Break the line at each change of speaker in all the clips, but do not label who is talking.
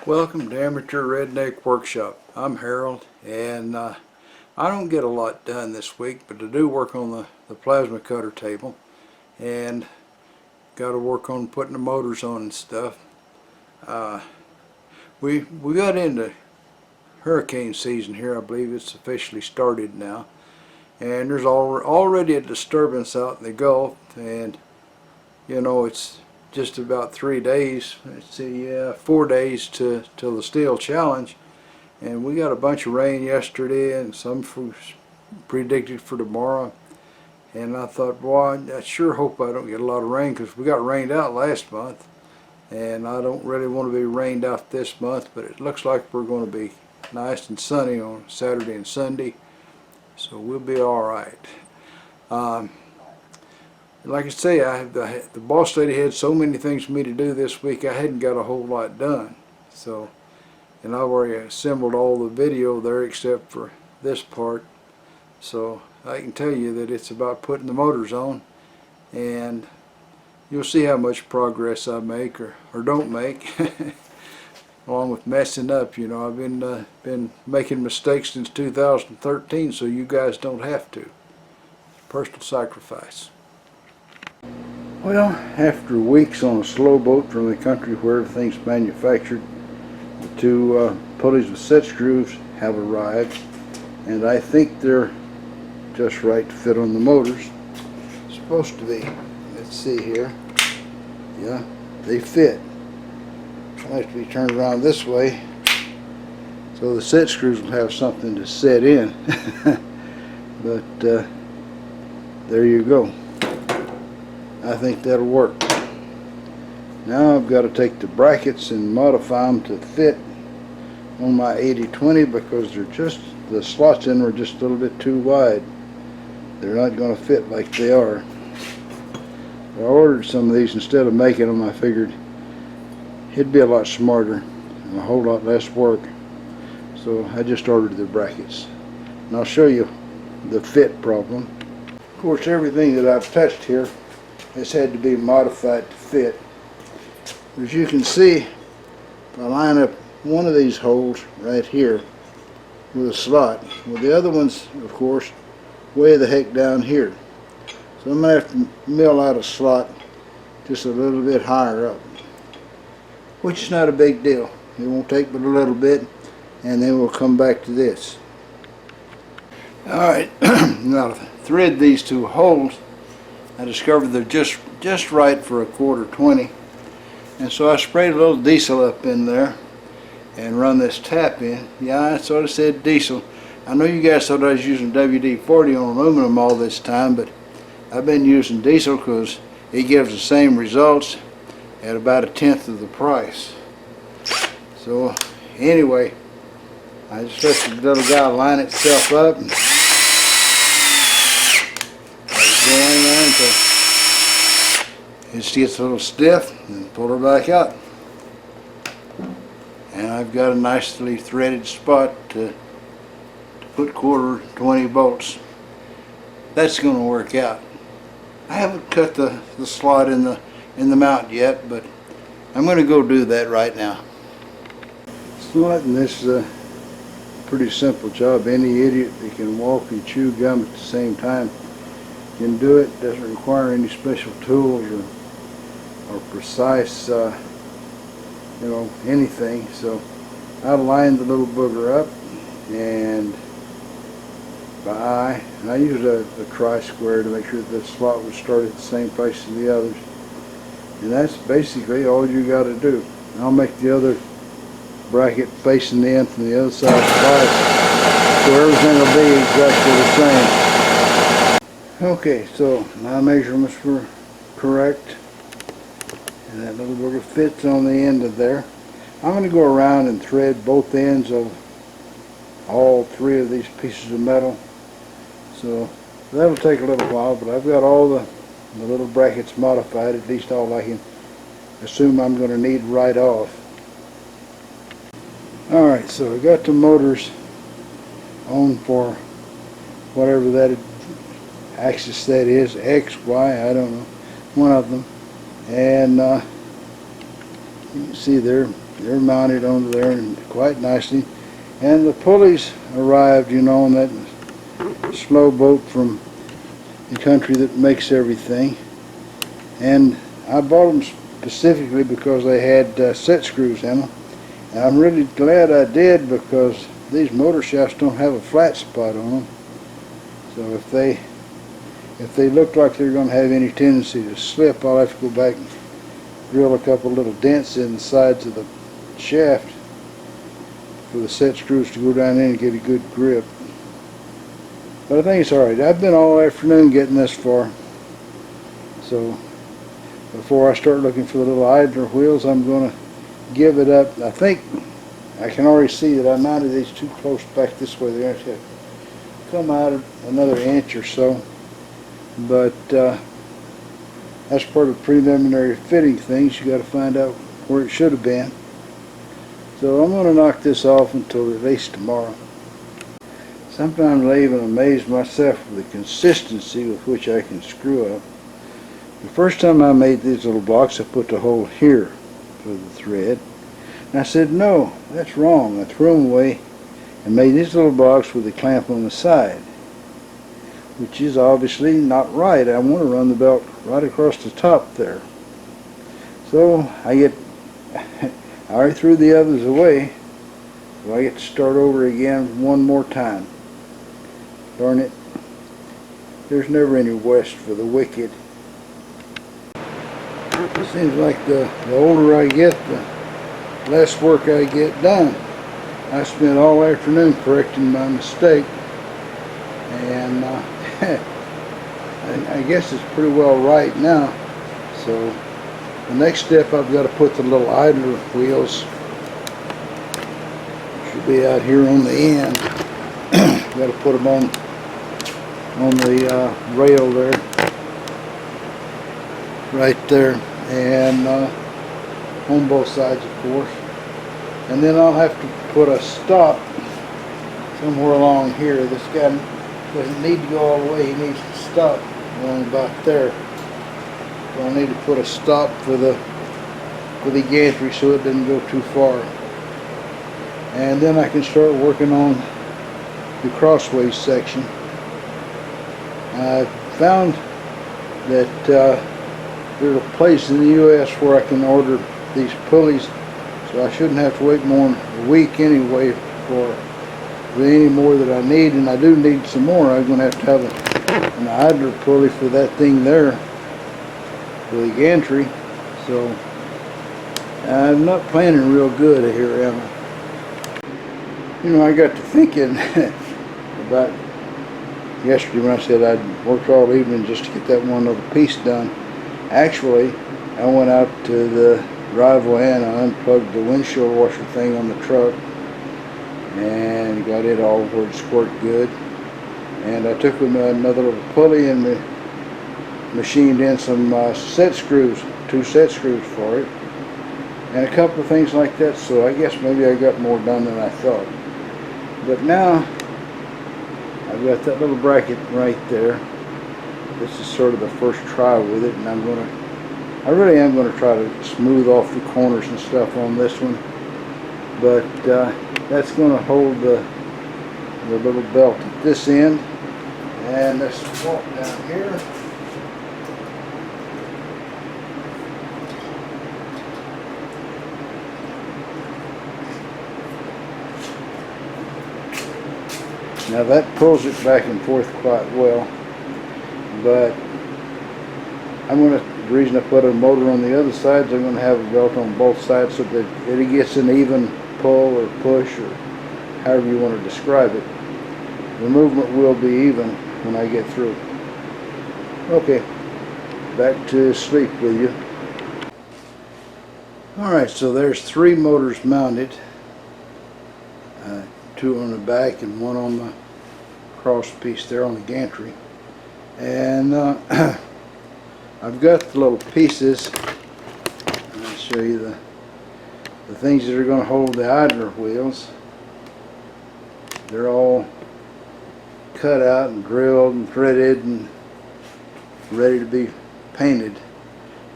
Welcome to Amateur Redneck Workshop. I'm Harold, and I don't get a lot done this week, but I do work on the plasma cutter table, and got to work on putting the motors on and stuff. We got into hurricane season here. I believe it's officially started now, and there's already a disturbance out in the Gulf, and you know, it's just about 3 days, let's see, 4 days till the Steel Challenge, and we got a bunch of rain yesterday and some predicted for tomorrow. And I thought, boy, I sure hope I don't get a lot of rain, because we got rained out last month, and I don't really want to be rained out this month. But it looks like we're going to be nice and sunny on Saturday and Sunday, so we'll be all right. Like I say, the boss lady had so many things for me to do this week, I hadn't got a whole lot done. So, and I've already assembled all the video there except for this part. So I can tell you that it's about putting the motors on, and you'll see how much progress I make or don't make, along with messing up. You know, I've been making mistakes since 2013, so you guys don't have to. Personal sacrifice. Well, after weeks on a slow boat from the country where everything's manufactured, the two pulleys with set screws have arrived, and I think they're just right to fit on the motors. Supposed to be. Let's see here. Yeah, they fit. They have to be turned around this way, so the set screws will have something to set in. But there you go. I think that'll work. Now I've got to take the brackets and modify them to fit on my 80-20, because the slots in are just a little bit too wide. They're not going to fit like they are. I ordered some of these instead of making them. I figured it'd be a lot smarter and a whole lot less work, so I just ordered the brackets, and I'll show you the fit problem. Of course, everything that I've touched here has had to be modified to fit. As you can see, if I line up one of these holes right here with a slot, well, the other ones, of course, way the heck down here. So I'm going to have to mill out a slot just a little bit higher up, which is not a big deal. It won't take but a little bit, and then we'll come back to this. Alright, now to thread these two holes, I discovered they're just right for a 1/4-20, and so I sprayed a little diesel up in there and run this tap in. Yeah, I sort of said diesel. I know you guys thought I was using WD-40 on aluminum all this time, but I've been using diesel because it gives the same results at about 1/10 of the price. So anyway, I just let the little guy line itself up and going there until it just gets a little stiff, and pull her back out. And I've got a nicely threaded spot to put 1/4-20 bolts. That's going to work out. I haven't cut the slot in the mount yet, but I'm going to go do that right now. Slotting this is a pretty simple job. Any idiot that can walk and chew gum at the same time can do it. Doesn't require any special tools or precise you know, anything. So I lined the little booger up, and I used a tri-square to make sure that the slot would start at the same place as the others, and that's basically all you got to do. I'll make the other bracket facing the end from the other side of the pipe, so everything will be exactly the same. Okay, so my measurements were correct, and that little booger fits on the end of there. I'm going to go around and thread both ends of all 3 of these pieces of metal, so that'll take a little while, but I've got all the little brackets modified, at least all I can assume I'm going to need right off. Alright, so I got the motors on for whatever that axis that is, X, Y, I don't know, one of them, and you can see they're they're mounted onto there and quite nicely. And the pulleys arrived, you know, on that slow boat from the country that makes everything. And I bought them specifically because they had set screws in them. And I'm really glad I did, because these motor shafts don't have a flat spot on them. So if they look like they're going to have any tendency to slip, I'll have to go back and drill a couple little dents in the sides of the shaft for the set screws to go down in and get a good grip. But I think it's alright. I've been all afternoon getting this far. So before I start looking for the little idler wheels, I'm going to give it up. I think I can already see that I mounted these too close back this way. They're going to have to come out another inch or so. But that's part of the preliminary fitting things. You got to find out where it should have been. So I'm going to knock this off until at least tomorrow. Sometimes I even amaze myself with the consistency with which I can screw up. The first time I made these little blocks, I put the hole here for the thread. And I said, no, that's wrong. I threw them away and made these little blocks with the clamp on the side, which is obviously not right. I want to run the belt right across the top there. So I already threw the others away, so I get to start over again one more time. Darn it, there's never any rest for the wicked. It seems like the older I get, the less work I get done. I spent all afternoon correcting my mistake, and I guess it's pretty well right now. So the next step, I've got to put the little idler wheels, should be out here on the end. Got to put them on the rail there, right there, and on both sides, of course. And then I'll have to put a stop somewhere along here. This guy doesn't need to go all the way. He needs to stop along about there. So I need to put a stop for the gantry so it doesn't go too far. And then I can start working on the crossways section. I found that there's a place in the U.S. where I can order these pulleys, so I shouldn't have to wait more than a week anyway for any more that I need. And I do need some more. I'm going to have an idler pulley for that thing there, for the gantry. So I'm not planning real good here, am I? You know, I got to thinking about yesterday when I said I'd worked all evening just to get that one little piece done. Actually, I went out to the driveway and I unplugged the windshield washer thing on the truck and got it all where it squirted good. And I took another little pulley and machined in some set screws, 2 set screws for it, and a couple of things like that. So I guess maybe I got more done than I thought. But now I've got that little bracket right there. This is sort of the first try with it, and I really am going to try to smooth off the corners and stuff on this one. But that's going to hold the little belt at this end. And let's walk down here. Now that pulls it back and forth quite well, but the reason I put a motor on the other side is I'm going to have a belt on both sides so that it gets an even pull or push, or however you want to describe it. The movement will be even when I get through. Okay, back to sleep with you. Alright, so there's 3 motors mounted. 2 on the back and 1 on the cross piece there on the gantry. And I've got the little pieces. I'll show you the things that are going to hold the idler wheels. They're all cut out and drilled and threaded and ready to be painted.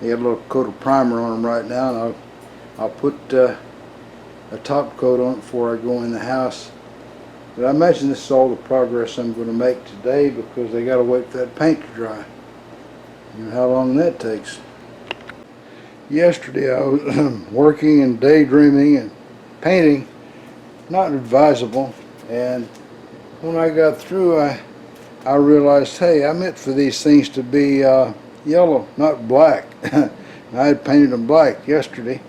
They have a little coat of primer on them right now, and I'll put a top coat on it before I go in the house. But I imagine this is all the progress I'm going to make today because they got to wait for that paint to dry. You know how long that takes. Yesterday I was working and daydreaming and painting, not advisable, and when I got through I realized, hey, I meant for these things to be yellow, not black. I had painted them black yesterday.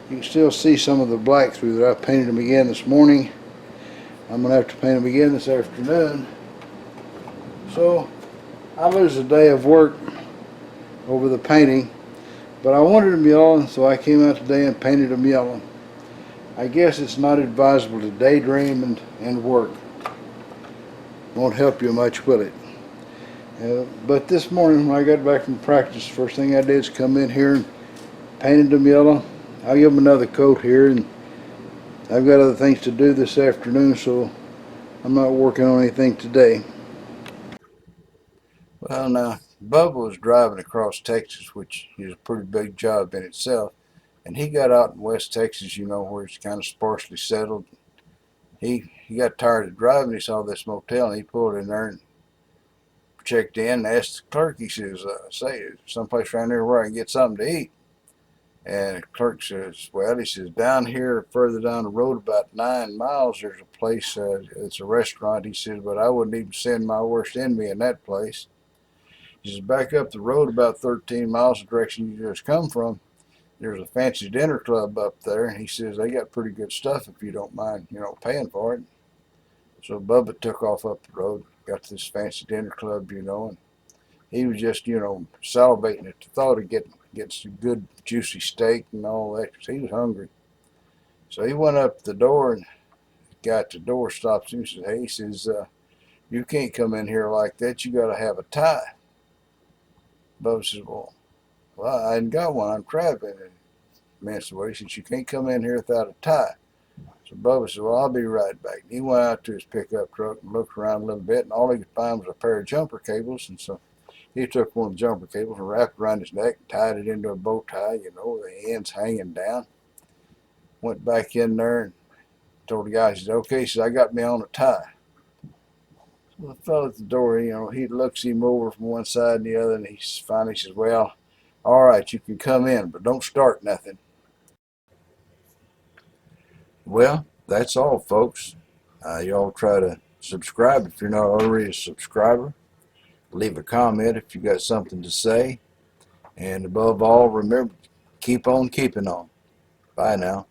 You can still see some of the black through there. I painted them again this morning. I'm going to have to paint them again this afternoon. So I lose a day of work over the painting, but I wanted them yellow, so I came out today and painted them yellow. I guess it's not advisable to daydream and work. Won't help you much, will it? But this morning when I got back from practice, first thing I did is come in here and painted them yellow. I'll give them another coat here, and I've got other things to do this afternoon, so I'm not working on anything today. Well, now, Bubba was driving across Texas, which is a pretty big job in itself, and he got out in West Texas, you know, where it's kind of sparsely settled. He got tired of driving. He saw this motel, and he pulled in there and checked in and asked the clerk. He says, say, someplace around there where I can get something to eat. And the clerk says, well, he says, down here, further down the road about 9 miles, there's a place, it's a restaurant. He says, but I wouldn't even send my worst enemy in that place. He says, back up the road about 13 miles the direction you just come from, there's a fancy dinner club up there. And he says, they got pretty good stuff if you don't mind, you know, paying for it. So Bubba took off up the road, got to this fancy dinner club, you know, and he was just, you know, salivating at the thought of getting some good juicy steak and all that, because he was hungry. So he went up to the door, and the guy at the door stops him and says, hey, he says, you can't come in here like that. You got to have a tie. Bubba says, well, I ain't got one. I'm traveling. And man said, well, he says, you can't come in here without a tie. So Bubba said, well, I'll be right back. And he went out to his pickup truck and looked around a little bit, and all he could find was a pair of jumper cables. And so he took one of the jumper cables and wrapped it around his neck and tied it into a bow tie, you know, the ends hanging down. Went back in there and told the guy, he said, okay, he said, I got me on a tie. So the fellow at the door, you know, he looks him over from one side and the other, and he finally says, well, all right, you can come in, but don't start nothing. Well, that's all, folks. Y'all try to subscribe if you're not already a subscriber. Leave a comment if you got something to say. And above all, remember, keep on keeping on. Bye now.